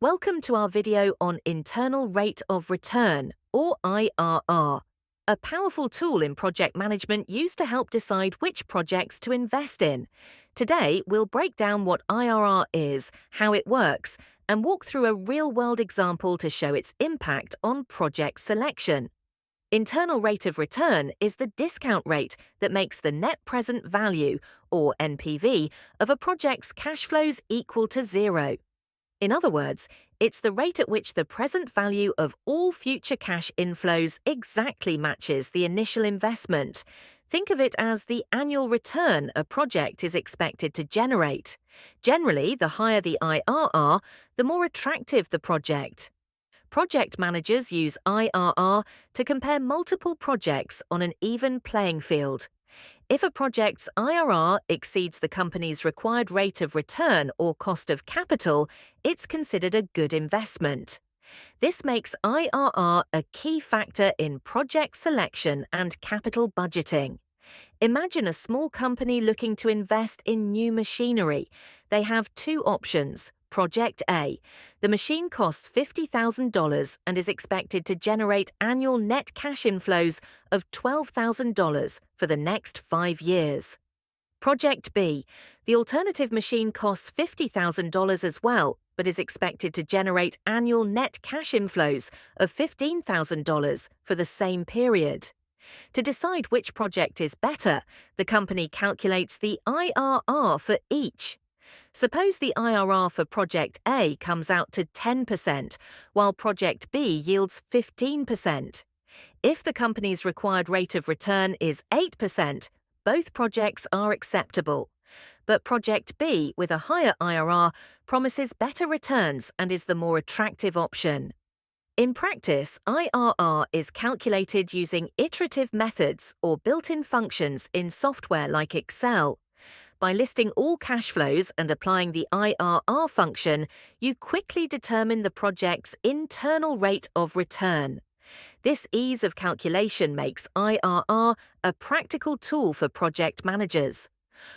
Welcome to our video on Internal Rate of Return, or IRR, a powerful tool in project management used to help decide which projects to invest in. Today, we'll break down what IRR is, how it works, and walk through a real-world example to show its impact on project selection. Internal rate of return is the discount rate that makes the net present value, or NPV, of a project's cash flows equal to zero. In other words, it's the rate at which the present value of all future cash inflows exactly matches the initial investment. Think of it as the annual return a project is expected to generate. Generally, the higher the IRR, the more attractive the project. Project managers use IRR to compare multiple projects on an even playing field. If a project's IRR exceeds the company's required rate of return or cost of capital, it's considered a good investment. This makes IRR a key factor in project selection and capital budgeting. Imagine a small company looking to invest in new machinery. They have two options. Project A. The machine costs $50,000 and is expected to generate annual net cash inflows of $12,000 for the next 5 years. Project B. The alternative machine costs $50,000 as well, but is expected to generate annual net cash inflows of $15,000 for the same period. To decide which project is better, the company calculates the IRR for each. Suppose the IRR for Project A comes out to 10%, while Project B yields 15%. If the company's required rate of return is 8%, both projects are acceptable. But Project B, with a higher IRR, promises better returns and is the more attractive option. In practice, IRR is calculated using iterative methods or built-in functions in software like Excel. By listing all cash flows and applying the IRR function, you quickly determine the project's internal rate of return. This ease of calculation makes IRR a practical tool for project managers.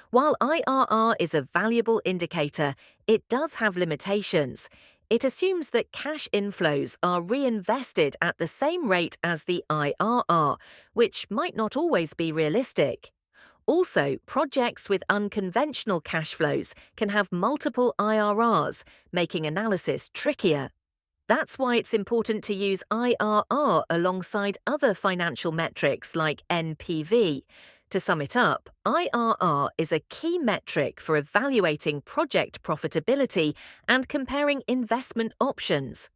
While IRR is a valuable indicator, it does have limitations. It assumes that cash inflows are reinvested at the same rate as the IRR, which might not always be realistic. Also, projects with unconventional cash flows can have multiple IRRs, making analysis trickier. That's why it's important to use IRR alongside other financial metrics like NPV. To sum it up, IRR is a key metric for evaluating project profitability and comparing investment options.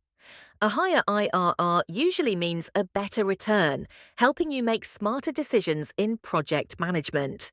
A higher IRR usually means a better return, helping you make smarter decisions in project management.